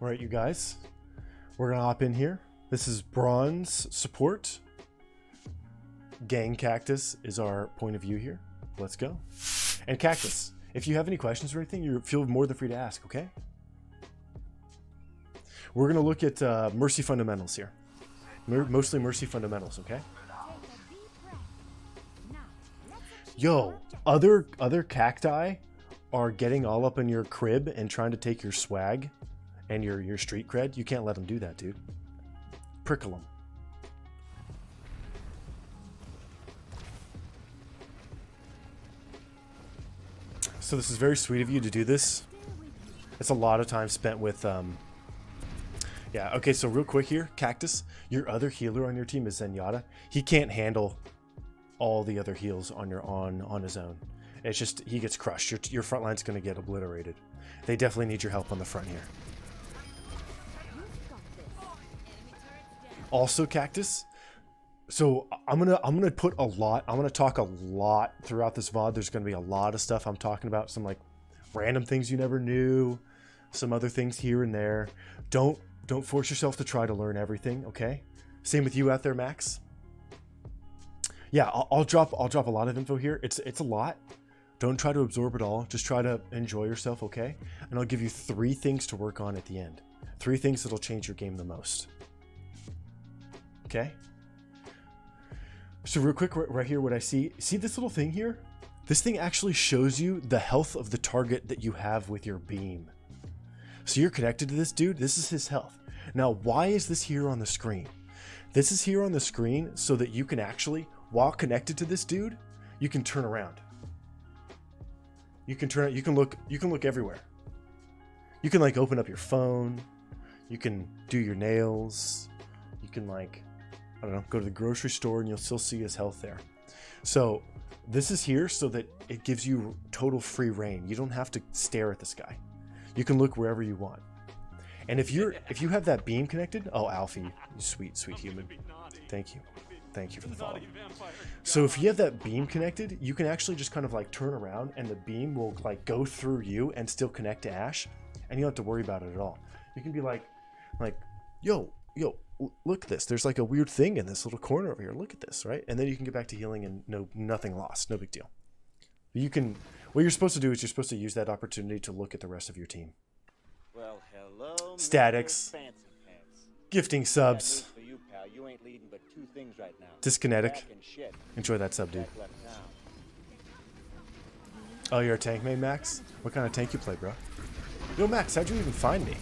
All right, you guys, we're gonna hop in here. This is bronze support. Gang Cactus is our point of view here. Let's go. And Cactus, if you have any questions or anything, you feel more than free to ask, okay? We're gonna look at Mercy fundamentals here. Mostly Mercy fundamentals, okay? Yo, other cacti are getting all up in your crib and trying to take your swag and your street cred. You can't let them do that, dude. Prickle them. So this is very sweet of you to do this. It's a lot of time spent with yeah, okay, so real quick here, Cactus, your other healer on your team is Zenyatta. He can't handle all the other heals on his own. It's just he gets crushed. Your front line's going to get obliterated. They definitely need your help on the front here. Also, Cactus, so I'm gonna put a lot. I'm gonna talk a lot throughout this VOD. There's gonna be a lot of stuff I'm talking about. Some like random things you never knew, some other things here and there. Don't force yourself to try to learn everything. Okay. Same with you out there, Max. Yeah, I'll drop a lot of info here. It's a lot. Don't try to absorb it all. Just try to enjoy yourself, okay? And I'll give you 3 things to work on at the end. 3 things that'll change your game the most. Okay? So real quick, right here, what I see this little thing here? This thing actually shows you the health of the target that you have with your beam. So you're connected to this dude. This is his health. Now, why is this here on the screen? This is here on the screen so that you can actually, while connected to this dude, you can turn around. You can turn, you can look everywhere. You can like open up your phone. You can do your nails. You can like, I don't know, go to the grocery store and you'll still see his health there. So this is here so that it gives you total free reign. You don't have to stare at this guy. You can look wherever you want. And if you have that beam connected, oh Alfie, you sweet human. Thank you for the follow. So if you have that beam connected, you can actually just kind of like turn around and the beam will like go through you and still connect to Ash, and you don't have to worry about it at all. You can be like, yo, look at this. There's like a weird thing in this little corner over here. Look at this, right? And then you can get back to healing and nothing lost. No big deal. What you're supposed to do is you're supposed to use that opportunity to look at the rest of your team. Well, hello, Statics. Fancy Pants. Gifting subs. For you, pal. You ain't leading but 2 things right now. Dyskinetic. Enjoy that sub, dude. Oh, you're a tank main, Max? What kind of tank you play, bro? Yo, Max, how'd you even find me?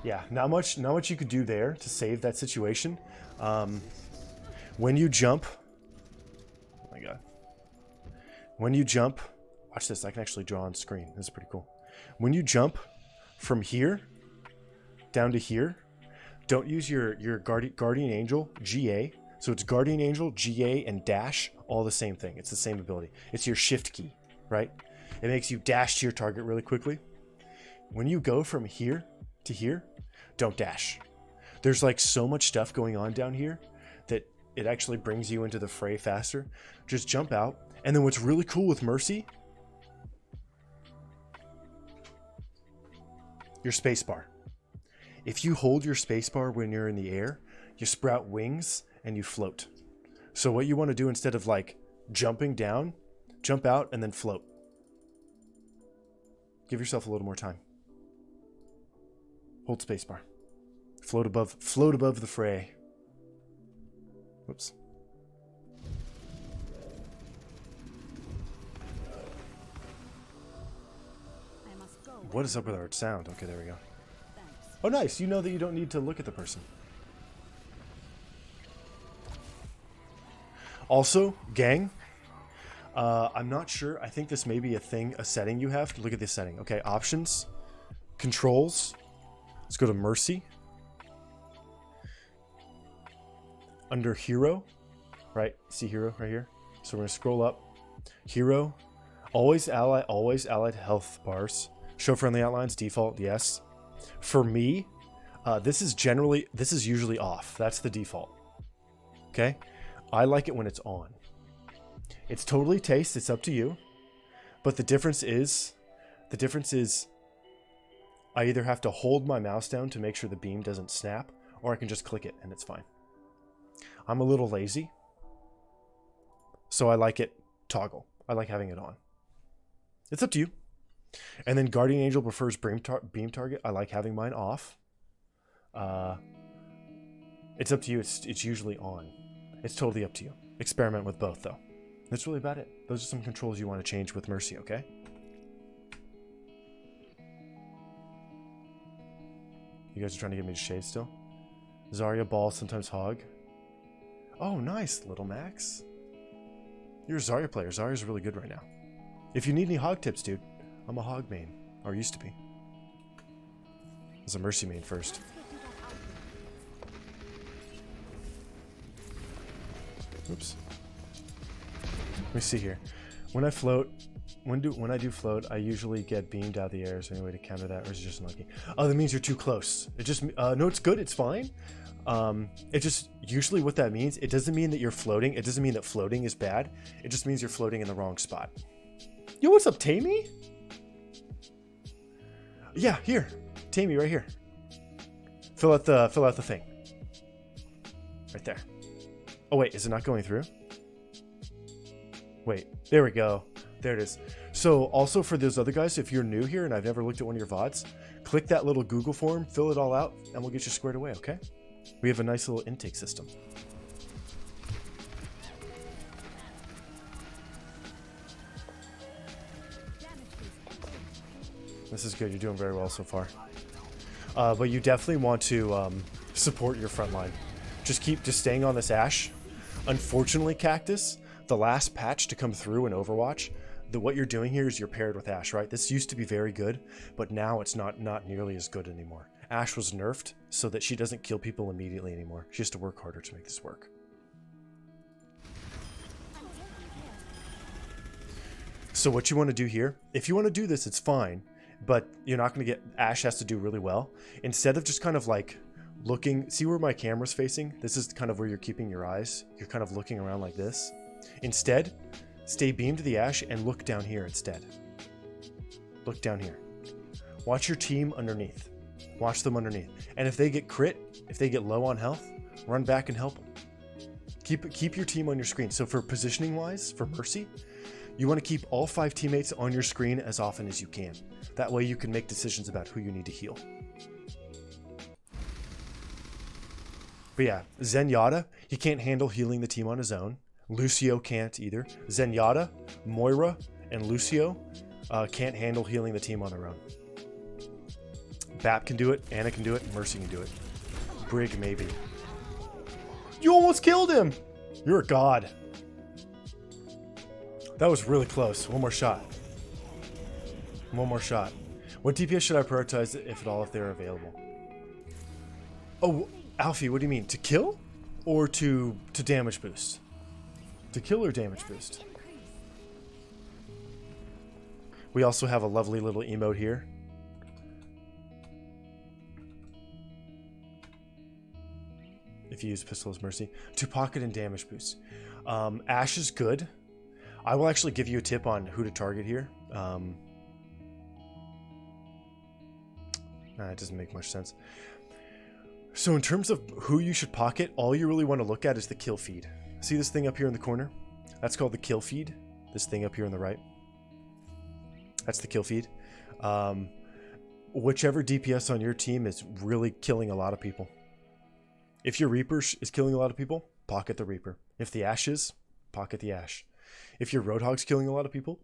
Yeah, not much you could do there to save that situation. When you jump, oh my god. When you jump, watch this, I can actually draw on screen. This is pretty cool. When you jump from here down to here, don't use your Guardian Angel, GA. So it's Guardian Angel, GA, and dash, all the same thing. It's the same ability. It's your shift key, right? It makes you dash to your target really quickly. When you go from here to here, don't dash. There's like so much stuff going on down here that it actually brings you into the fray faster. Just jump out. And then what's really cool with Mercy, your spacebar. If you hold your spacebar when you're in the air, you sprout wings and you float. So what you want to do instead of like jumping down, jump out and then float. Give yourself a little more time. Hold spacebar. Float above the fray. Whoops. What is up with our sound? Okay, there we go. Oh, nice. You know that you don't need to look at the person. Also, gang, I'm not sure. I think this may be a setting you have. Look at this setting. Okay, options, controls. Let's go to Mercy. Under Hero, right? See Hero right here? So we're going to scroll up. Hero, always allied health bars. Show friendly outlines, default, yes. For me, this is usually off. That's the default. Okay? I like it when it's on. It's totally taste, it's up to you. But the difference is I either have to hold my mouse down to make sure the beam doesn't snap, or I can just click it and it's fine. I'm a little lazy, so I like it toggle. I like having it on. It's up to you. And then Guardian Angel prefers beam target. I like having mine off. It's up to you. It's usually on. It's totally up to you. Experiment with both, though. That's really about it. Those are some controls you want to change with Mercy, okay? You guys are trying to get me to shade still? Zarya, Ball, sometimes Hog. Oh, nice, Little Max. You're a Zarya player. Zarya's really good right now. If you need any Hog tips, dude, I'm a Hog main. Or used to be. I was a Mercy main first. Oops. Let me see here. When I float, when I do float, I usually get beamed out of the air. Is there any way to counter that, or is it just unlucky? Oh, that means you're too close. It just no, it's good. It's fine. It just usually what that means. It doesn't mean that you're floating. It doesn't mean that floating is bad. It just means you're floating in the wrong spot. Yo, what's up, Tammy? Yeah, here, Tammy, right here. Fill out the thing. Right there. Oh wait, is it not going through? Wait, there we go. There it is. So also for those other guys, if you're new here and I've never looked at one of your VODs, click that little Google form, fill it all out, and we'll get you squared away, okay? We have a nice little intake system. This is good. You're doing very well so far. But you definitely want to support your front line. Just staying on this Ashe. Unfortunately, Cactus, the last patch to come through in Overwatch, what you're doing here is you're paired with Ashe, right? This used to be very good, but now it's not nearly as good anymore. Ashe was nerfed so that she doesn't kill people immediately anymore. She has to work harder to make this work. So what you want to do here, if you want to do this, it's fine, but you're not going to get, Ashe has to do really well. Instead of just kind of like looking, see where my camera's facing? This is kind of where you're keeping your eyes. You're kind of looking around like this. Instead, stay beamed to the Ashe and look down here instead. Look down here. Watch your team underneath. Watch them underneath. And if they get crit, if they get low on health, run back and help them. Keep your team on your screen. So for positioning wise, for Mercy, you want to keep all 5 teammates on your screen as often as you can. That way you can make decisions about who you need to heal. But yeah, Zenyatta, he can't handle healing the team on his own. Lucio can't either. Zenyatta, Moira, and Lucio can't handle healing the team on their own. Bap can do it, Anna can do it, Mercy can do it. Brig maybe. You almost killed him! You're a god. That was really close. One more shot. One more shot. What DPS should I prioritize, if at all, if they're available? Oh, Alfie, what do you mean? To kill? Or to damage boost? To kill or damage boost? We also have a lovely little emote here. If you use Pistol as Mercy. To pocket and damage boost. Ashe is good. I will actually give you a tip on who to target here. It doesn't make much sense. So in terms of who you should pocket, all you really want to look at is the kill feed. See this thing up here in the corner? That's called the kill feed. This thing up here on the right. That's the kill feed. Whichever DPS on your team is really killing a lot of people. If your Reaper is killing a lot of people, pocket the Reaper. If the Ashe is, pocket the Ashe. If your Roadhog's killing a lot of people,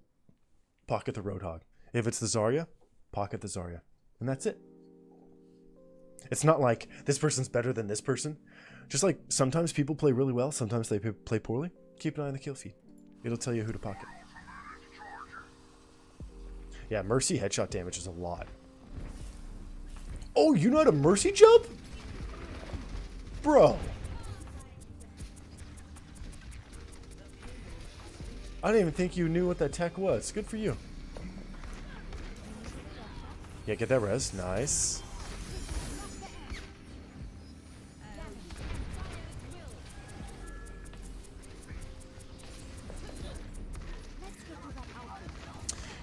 pocket the Roadhog. If it's the Zarya, pocket the Zarya. And that's it. It's not like this person's better than this person. Just like sometimes people play really well, sometimes they play poorly. Keep an eye on the kill feed. It'll tell you who to pocket. Yeah, Mercy headshot damage is a lot. Oh, you know how to Mercy jump? Bro. I didn't even think you knew what that tech was. Good for you. Yeah, get that res. Nice.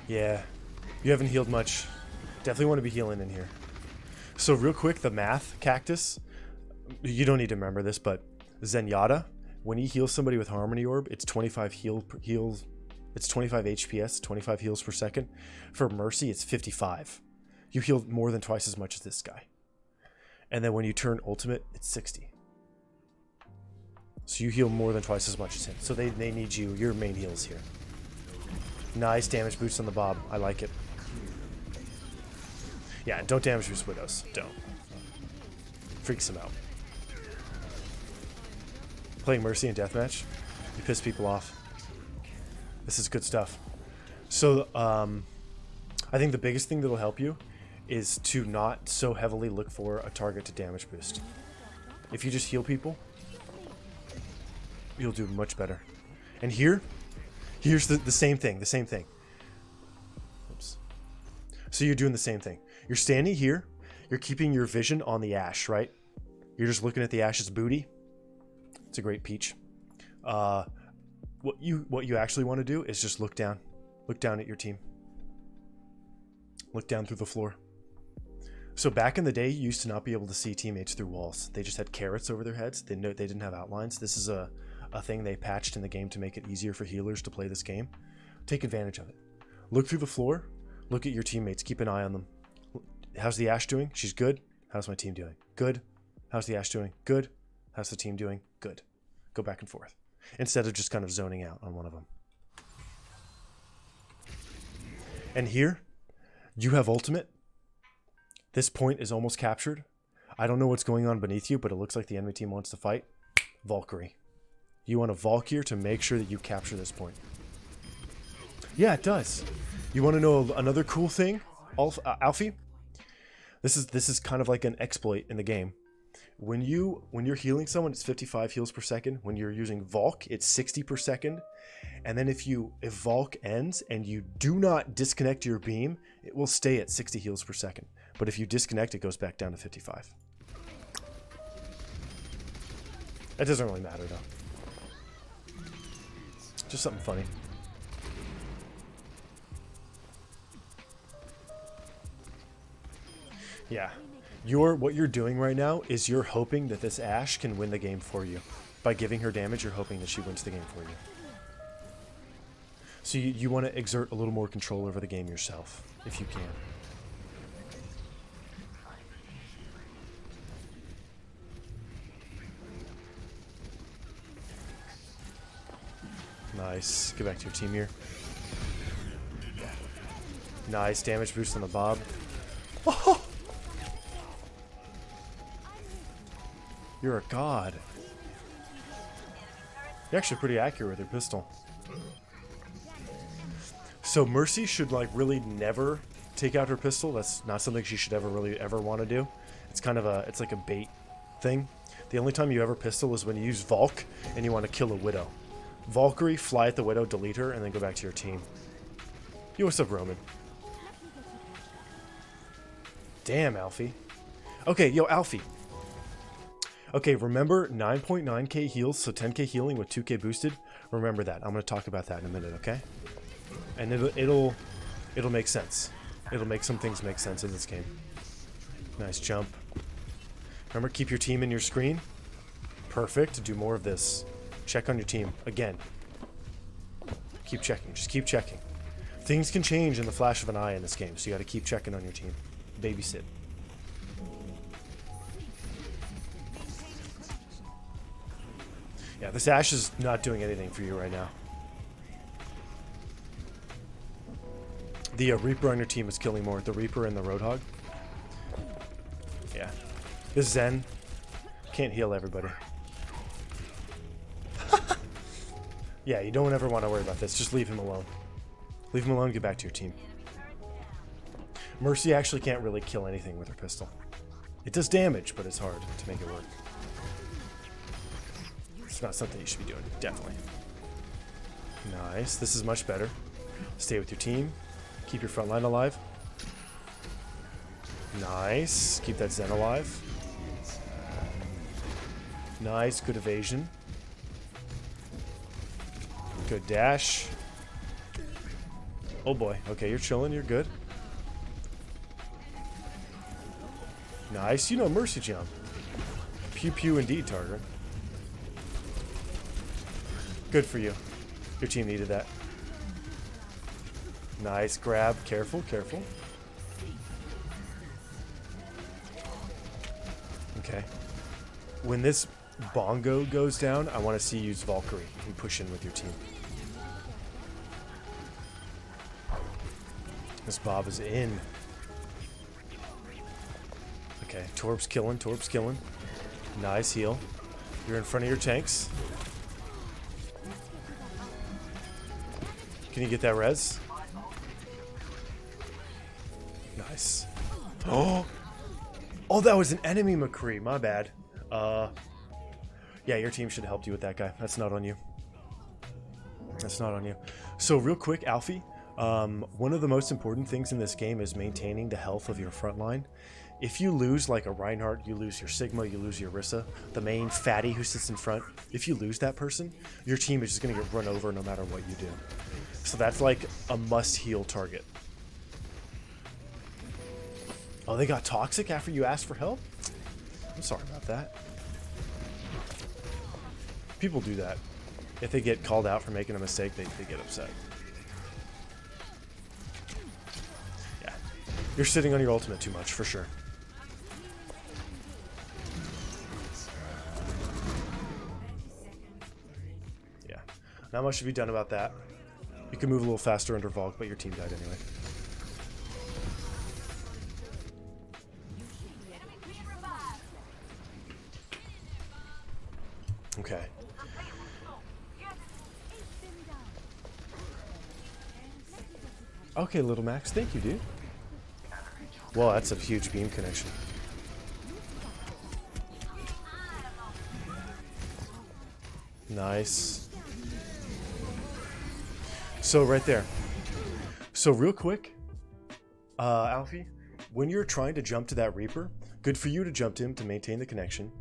Yeah. You haven't healed much. Definitely want to be healing in here. So real quick, the math cactus. You don't need to remember this, but Zenyatta, when he heals somebody with Harmony Orb, it's 25 heals. It's 25 HPS, 25 heals per second. For Mercy, it's 55. You heal more than twice as much as this guy. And then when you turn ultimate, it's 60. So you heal more than twice as much as him. So they need you. Your main heals here. Nice damage boost on the Bob. I like it. Yeah, don't damage boost Widows. Don't. Freaks him out. Playing Mercy and Deathmatch, you piss people off. This is good stuff. So, I think the biggest thing that'll help you is to not so heavily look for a target to damage boost. If you just heal people, you'll do much better. And here's the same thing, Oops. So you're doing the same thing. You're standing here, you're keeping your vision on the Ashe, right? You're just looking at the Ashe's booty. It's a great peach. What you actually want to do is just look down at your team. Look down through the floor. So back in the day, you used to not be able to see teammates through walls. They just had carrots over their heads. They didn't have outlines. This is a thing they patched in the game to make it easier for healers to play this game. Take advantage of it. Look through the floor. Look at your teammates. Keep an eye on them. How's the Ashe doing? She's good. How's my team doing? Good. How's the Ashe doing? Good. How's the team doing? Good. Go back and forth. Instead of just kind of zoning out on one of them. And here, you have ultimate. This point is almost captured. I don't know what's going on beneath you, but it looks like the enemy team wants to fight. Valkyrie. You want a Valkyrie to make sure that you capture this point. Yeah, it does. You want to know another cool thing, Alfie? This is kind of like an exploit in the game. When you're healing someone, it's 55 heals per second. When you're using Valk, it's 60 per second. And then if Valk ends and you do not disconnect your beam, it will stay at 60 heals per second. But if you disconnect, it goes back down to 55. That doesn't really matter though. Just something funny. Yeah. What you're doing right now is you're hoping that this Ashe can win the game for you. By giving her damage, you're hoping that she wins the game for you. So you want to exert a little more control over the game yourself, if you can. Nice. Get back to your team here. Nice damage boost on the Bob. Oh! You're a god. You're actually pretty accurate with your pistol. So Mercy should like really never take out her pistol. That's not something she should ever want to do. It's kind of it's like a bait thing. The only time you ever pistol is when you use Valk and you want to kill a Widow. Valkyrie, fly at the Widow, delete her, and then go back to your team. Yo, what's up, Roman? Damn, Alfie. Okay, yo, Alfie. Okay, remember 9.9k heals, so 10k healing with 2k boosted? Remember that. I'm going to talk about that in a minute, okay? And it'll make sense. It'll make some things make sense in this game. Nice jump. Remember, keep your team in your screen. Perfect. Do more of this. Check on your team. Again. Keep checking. Just keep checking. Things can change in the flash of an eye in this game, so you got to keep checking on your team. Babysit. Yeah, this Ashe is not doing anything for you right now. The Reaper on your team is killing more. The Reaper and the Roadhog. Yeah. This Zen can't heal everybody. Yeah, you don't ever want to worry about this. Just leave him alone. Leave him alone, get back to your team. Mercy actually can't really kill anything with her pistol. It does damage, but it's hard to make it work. It's not something you should be doing, definitely. Nice. This is much better. Stay with your team. Keep your front line alive. Nice. Keep that Zen alive. Nice. Good evasion. Good dash. Oh boy. Okay, you're chilling. You're good. Nice. You know mercy jump. Pew pew indeed, Target. Good for you. Your team needed that. Nice grab. Careful, careful. Okay. When this bongo goes down, I want to see you use Valkyrie and push in with your team. This Bob is in. Okay, Torb's killing, Torb's killing. Nice heal. You're in front of your tanks. Can you get that res? Nice. Oh! Oh, that was an enemy McCree. My bad. Yeah, your team should have helped you with that guy. That's not on you. That's not on you. So real quick, Alfie. One of the most important things in this game is maintaining the health of your front line. If you lose like a Reinhardt, you lose your Sigma, you lose your Rissa, the main fatty who sits in front. If you lose that person, your team is just going to get run over no matter what you do. So that's like a must heal target. Oh, they got toxic after you asked for help? I'm sorry about that. People do that. If they get called out for making a mistake, they get upset. Yeah. You're sitting on your ultimate too much, for sure. Yeah. Not much to be done about that. You can move a little faster under Valk, but your team died anyway. Okay. Okay, little Max. Thank you, dude. Well, that's a huge beam connection. Nice. So right there. So real quick, Alfie, when you're trying to jump to that Reaper, good for you to jump to him to maintain the connection.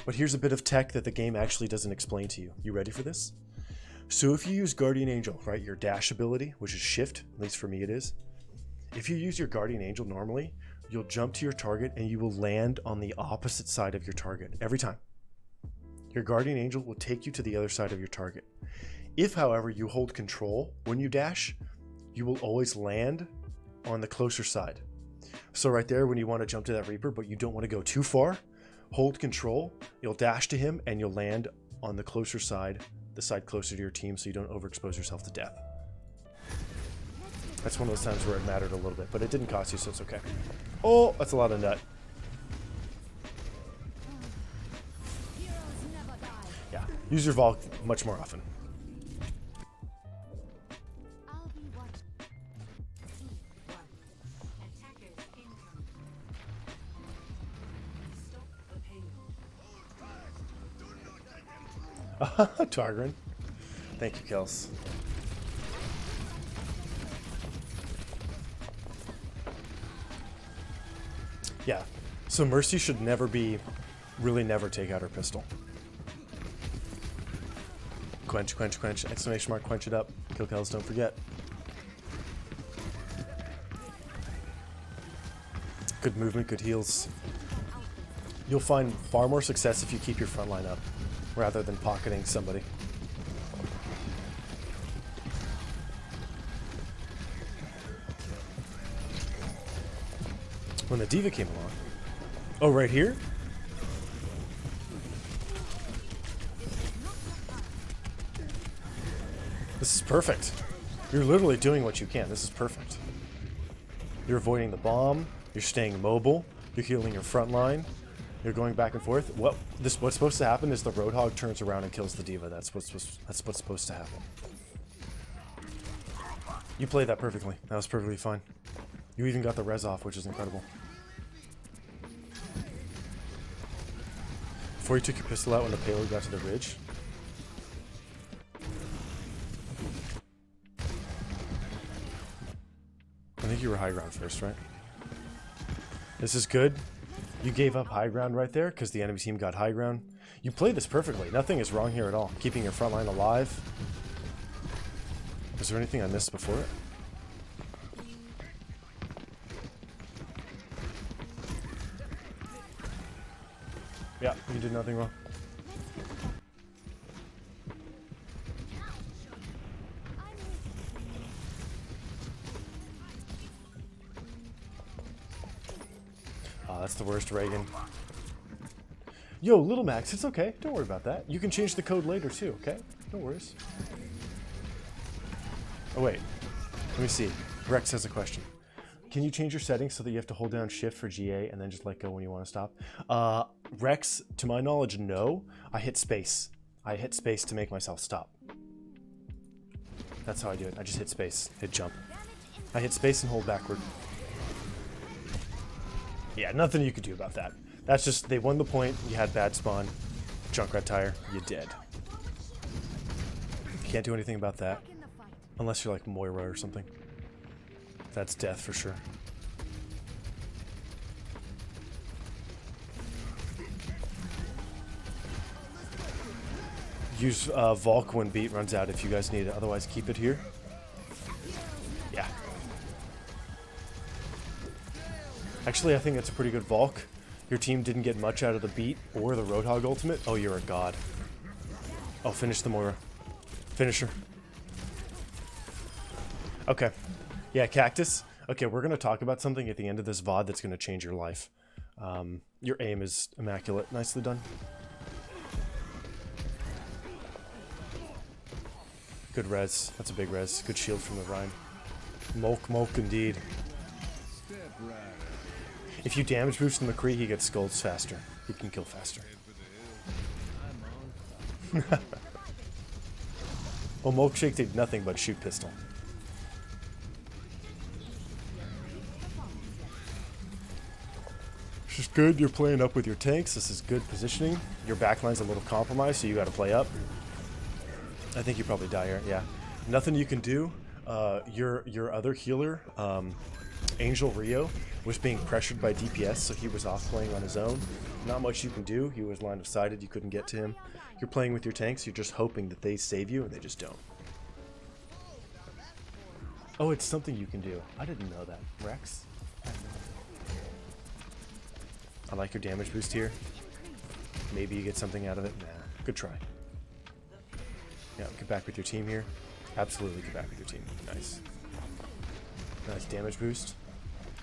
But here's a bit of tech that the game actually doesn't explain to you. You ready for this? So if you use Guardian Angel, right, your dash ability, which is shift, at least for me it is. If you use your Guardian Angel normally, you'll jump to your target and you will land on the opposite side of your target every time. Your Guardian Angel will take you to the other side of your target. If, however, you hold control when you dash, you will always land on the closer side. So right there, when you want to jump to that Reaper, but you don't want to go too far, hold control, you'll dash to him, and you'll land on the closer side, the side closer to your team, so you don't overexpose yourself to death. That's one of those times where it mattered a little bit, but it didn't cost you, so it's okay. Oh, that's a lot of nut. Yeah, use your Valk much more often. Targrin. Thank you, Kels. Yeah, so Mercy should never be, really never take out her pistol. Quench, quench, quench, exclamation mark, quench it up. Kill Kels, don't forget. Good movement, good heals. You'll find far more success if you keep your front line up, rather than pocketing somebody. When the D.Va came along. Oh, right here? This is perfect. You're literally doing what you can. This is perfect. You're avoiding the bomb. You're staying mobile. You're healing your front line. You're going back and forth. What's supposed to happen is the Roadhog turns around and kills the D.Va. That's what's supposed to happen. You played that perfectly. That was perfectly fine. You even got the res off, which is incredible. Before you took your pistol out when the payload got to the ridge. I think you were high ground first, right? This is good. You gave up high ground right there because the enemy team got high ground. You played this perfectly. Nothing is wrong here at all. Keeping your front line alive. Is there anything I missed before it? Yeah, you did nothing wrong. Oh, that's the worst, Reagan. Yo, Little Max, it's okay. Don't worry about that. You can change the code later too, okay? No worries. Oh, wait. Let me see. Rex has a question. Can you change your settings so that you have to hold down shift for GA and then just let go when you want to stop? Rex, to my knowledge, no. I hit space. I hit space to make myself stop. That's how I do it. I just hit space. Hit jump. I hit space and hold backward. Yeah, nothing you could do about that. That's just, they won the point. You had bad spawn. Junkrat tire. You dead. You can't do anything about that. Unless you're like Moira or something. That's death for sure. Use Volk when beat runs out if you guys need it. Otherwise, keep it here. Yeah. Actually, I think that's a pretty good Volk. Your team didn't get much out of the beat or the Roadhog ultimate. Oh, you're a god. Oh, finish the Moira. Finish her. Okay. Yeah, Cactus. Okay, we're going to talk about something at the end of this VOD that's going to change your life. Your aim is immaculate. Nicely done. Good res. That's a big res. Good shield from the Rhine. Moke indeed. If you damage boost the McCree, he gets skulls faster. He can kill faster. Well, Milkshake did nothing but shoot pistol. This is good. You're playing up with your tanks. This is good positioning. Your backline's a little compromised, so you got to play up. I think you probably die here. Yeah, nothing you can do. Your other healer, Angel Rio, was being pressured by DPS, so he was off playing on his own. Not much you can do. He was line of sighted. You couldn't get to him. You're playing with your tanks. You're just hoping that they save you, and they just don't. Oh, it's something you can do. I didn't know that. Rex? I like your damage boost here. Maybe you get something out of it. Nah, good try. Yeah, get back with your team here. Absolutely get back with your team. Nice. Nice damage boost.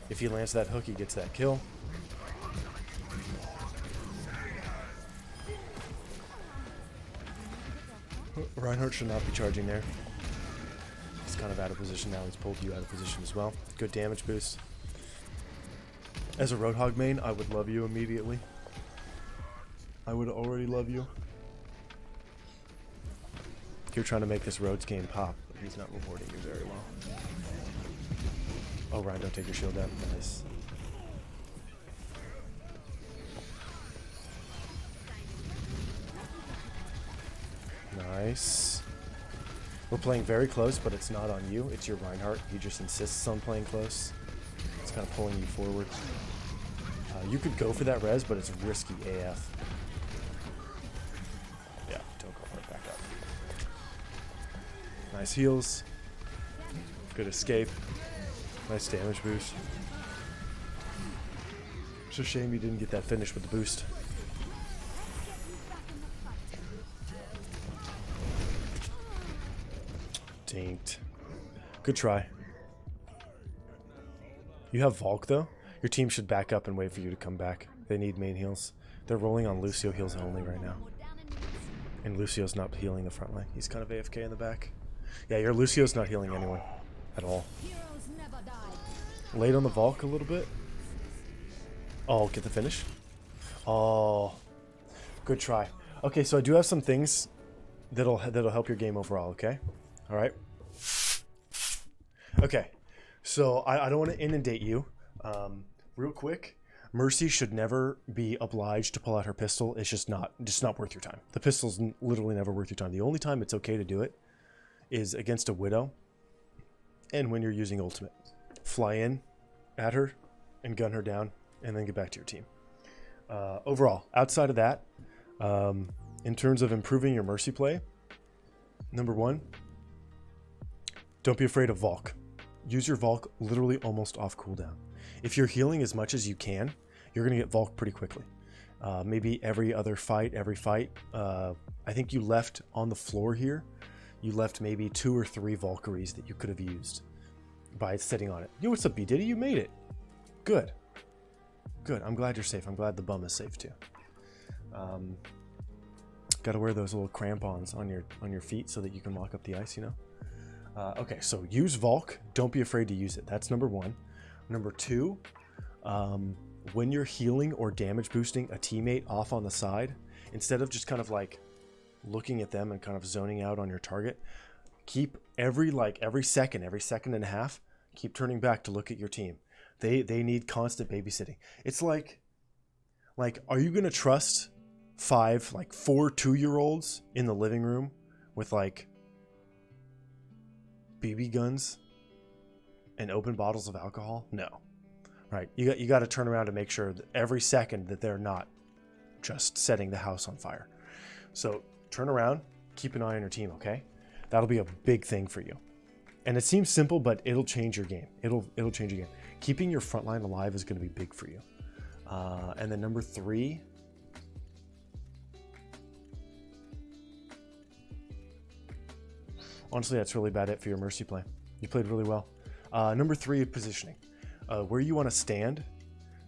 If he lands that hook, he gets that kill. Reinhardt should not be charging there. He's kind of out of position now. He's pulled you out of position as well. Good damage boost. As a Roadhog main, I would love you immediately. I would already love you. You're trying to make this Rhodes game pop, but he's not rewarding you very well. Oh, Ryan, don't take your shield down. Nice. Nice. We're playing very close, but it's not on you. It's your Reinhardt. He just insists on playing close. It's kind of pulling you forward. You could go for that res, but it's risky AF. Yeah, don't go for it. Back up. Nice heals. Good escape. Nice damage boost. It's a shame you didn't get that finish with the boost. Dinked. Good try. You have Volk though? Your team should back up and wait for you to come back. They need main heals. They're rolling on Lucio heals only right now. And Lucio's not healing the front line. He's kind of AFK in the back. Yeah, your Lucio's not healing anyone at all. Late on the Volk a little bit. Oh, get the finish. Oh, good try. Okay, so I do have some things that'll help your game overall, okay? All right. Okay, so I don't want to inundate you. Real quick, Mercy should never be obliged to pull out her pistol. It's just not worth your time. The pistol's literally never worth your time. The only time it's okay to do it is against a Widow and when you're using ultimate. Fly in at her and gun her down and then get back to your team. Overall, outside of that, in terms of improving your Mercy play, number one, don't be afraid of Volk. Use your Volk literally almost off cooldown. If you're healing as much as you can, you're going to get Volk pretty quickly. maybe every fight. I think you left on the floor here. You left maybe 2 or 3 Valkyries that you could have used by sitting on it. Yo, what's up, B Diddy? You made it. Good. Good. I'm glad you're safe. I'm glad the bum is safe too. Got to wear those little crampons on your feet so that you can walk up the ice, you know? Okay, so use Valk. Don't be afraid to use it. That's number 1. Number 2, when you're healing or damage boosting a teammate off on the side, instead of just kind of like looking at them and kind of zoning out on your target, keep every second and a half, keep turning back to look at your team. They need constant babysitting. It's like are you gonna trust 4 2-year-olds in the living room with like BB guns and open bottles of alcohol? No. Right? You got to turn around to make sure that every second that they're not just setting the house on fire. So turn around, keep an eye on your team, okay? That'll be a big thing for you. And it seems simple, but it'll change your game. It'll change your game. Keeping your front line alive is going to be big for you. And then number 3, honestly, that's really about it for your Mercy play. You played really well. Number 3, positioning. Where you want to stand,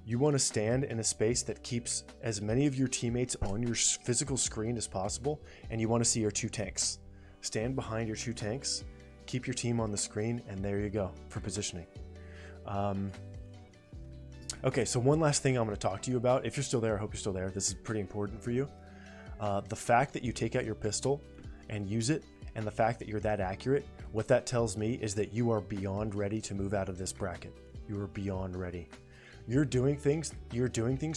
you want to stand in a space that keeps as many of your teammates on your physical screen as possible, and you want to see your 2 tanks. Stand behind your 2 tanks, keep your team on the screen, and there you go for positioning. Okay, so one last thing I'm going to talk to you about. If you're still there, I hope you're still there. This is pretty important for you. The fact that you take out your pistol and use it, and the fact that you're that accurate, what that tells me is that you are beyond ready to move out of this bracket. You are beyond ready. You're doing things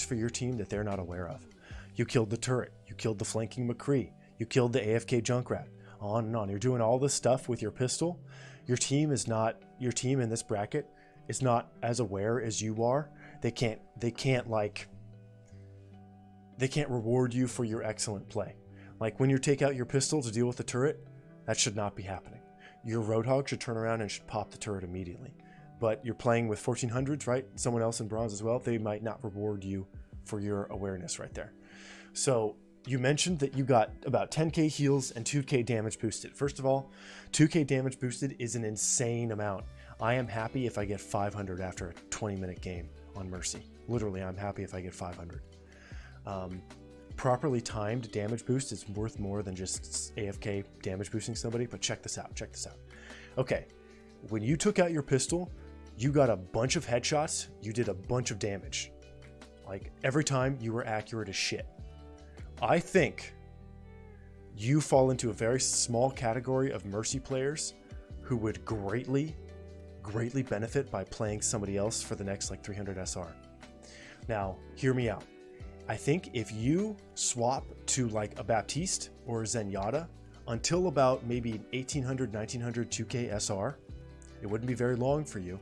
for your team that they're not aware of. You killed the turret. You killed the flanking McCree. You killed the AFK Junkrat. On and on. You're doing all this stuff with your pistol. Your team in this bracket is not as aware as you are. They can't reward you for your excellent play. Like when you take out your pistol to deal with the turret, that should not be happening. Your Roadhog should turn around and should pop the turret immediately. But you're playing with 1400s, right? Someone else in bronze as well. They might not reward you for your awareness right there. So you mentioned that you got about 10k heals and 2k damage boosted. First of all, 2k damage boosted is an insane amount. I am happy if I get 500 after a 20-minute game on Mercy. Literally, I'm happy if I get 500. Properly timed damage boost is worth more than just AFK damage boosting somebody, but check this out. Okay, when you took out your pistol, you got a bunch of headshots, you did a bunch of damage. Like every time you were accurate as shit. I think you fall into a very small category of Mercy players who would greatly benefit by playing somebody else for the next 300 SR. Now, hear me out. I think if you swap to a Baptiste or a Zenyatta until about maybe 1800, 1900 2K SR, it wouldn't be very long for you.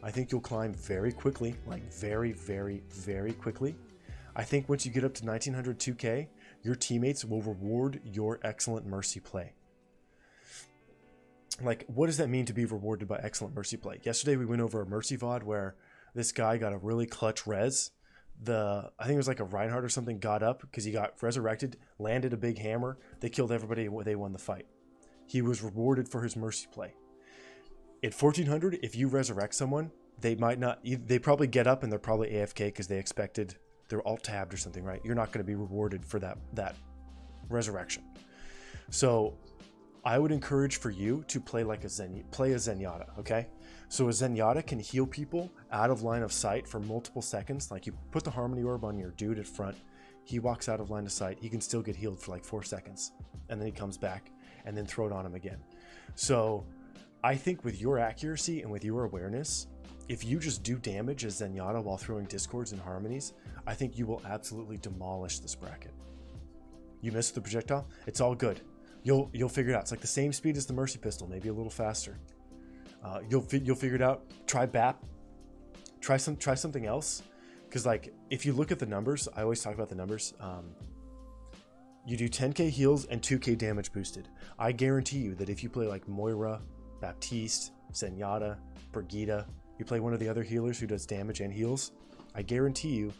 I think you'll climb very quickly, very, very, very quickly. I think once you get up to 1900 2K, your teammates will reward your excellent Mercy play. What does that mean to be rewarded by excellent Mercy play? Yesterday we went over a Mercy VOD where this guy got a really clutch res. I think it was a Reinhardt or something got up because he got resurrected, landed a big hammer. They killed everybody. They won the fight. He was rewarded for his Mercy play. At 1400, if you resurrect someone, they might not. They probably get up and they're probably AFK because they expected they're alt tabbed or something, right? You're not going to be rewarded for that resurrection. So I would encourage for you to play a Zenyatta, okay? So a Zenyatta can heal people out of line of sight for multiple seconds. You put the Harmony Orb on your dude at front, he walks out of line of sight, he can still get healed for 4 seconds, and then he comes back, and then throw it on him again. So I think with your accuracy and with your awareness, if you just do damage as Zenyatta while throwing Discords and Harmonies, I think you will absolutely demolish this bracket. You missed the projectile? It's all good. You'll figure it out. It's the same speed as the Mercy pistol, maybe a little faster. You'll figure it out. Try BAP. Try something else. Because if you look at the numbers, I always talk about the numbers. You do 10k heals and 2k damage boosted. I guarantee you that if you play Moira, Baptiste, Zenyatta, Brigitte, you play one of the other healers who does damage and heals, I guarantee you,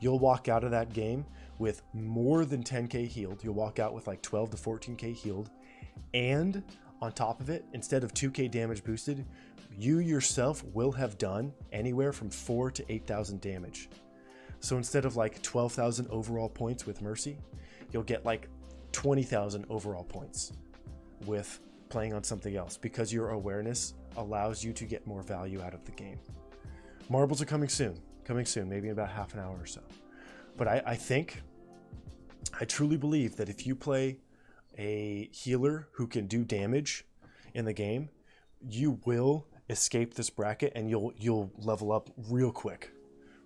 you'll walk out of that game with more than 10k healed. You'll walk out with like 12 to 14k healed. And on top of it, instead of 2k damage boosted, you yourself will have done anywhere from 4 to 8,000 damage. So instead of like 12,000 overall points with Mercy, you'll get like 20,000 overall points with playing on something else, because your awareness allows you to get more value out of the game. Marbles are coming soon, maybe in about half an hour or so. But I truly believe that if you play a healer who can do damage in the game, you will escape this bracket and you'll level up real quick.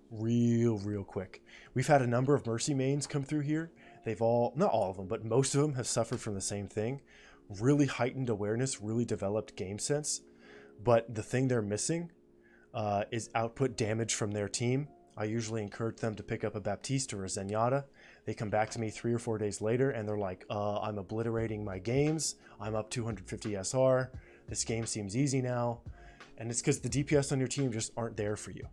Real quick. We've had a number of Mercy mains come through here. They've all, not all of them, but most of them have suffered from the same thing. Really heightened awareness, really developed game sense. But the thing they're missing is output damage from their team. I usually encourage them to pick up a Baptiste or a Zenyatta. They come back to me 3 or 4 days later and they're like, I'm obliterating my games. I'm up 250 SR. This game seems easy now. And it's because the DPS on your team just aren't there for you.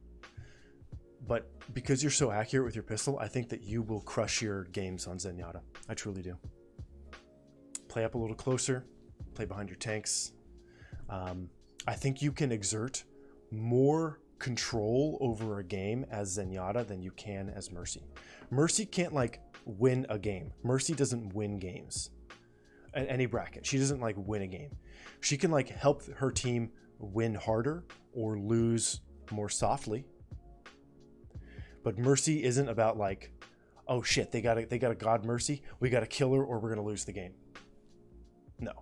But because you're so accurate with your pistol, I think that you will crush your games on Zenyatta. I truly do. Play up a little closer. Play behind your tanks. I think you can exert more control over a game as Zenyatta than you can as Mercy. Mercy can't like win a game. Mercy doesn't win games at any bracket. She doesn't like win a game. She can like help her team win harder or lose more softly. But Mercy isn't about like, oh shit, they got a God Mercy. We got to kill her or we're going to lose the game. No.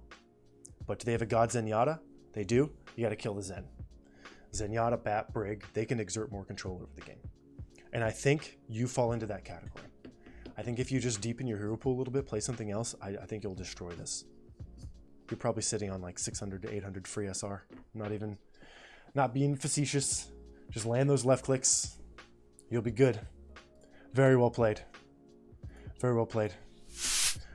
But do they have a God Zenyatta? They do. You got to kill the Zen. Zenyatta, Bat, Brig, they can exert more control over the game. And I think you fall into that category. I think if you just deepen your hero pool a little bit, play something else, I think you'll destroy this. You're probably sitting on like 600 to 800 free SR. Not being facetious. Just land those left clicks. You'll be good. Very well played. Very well played.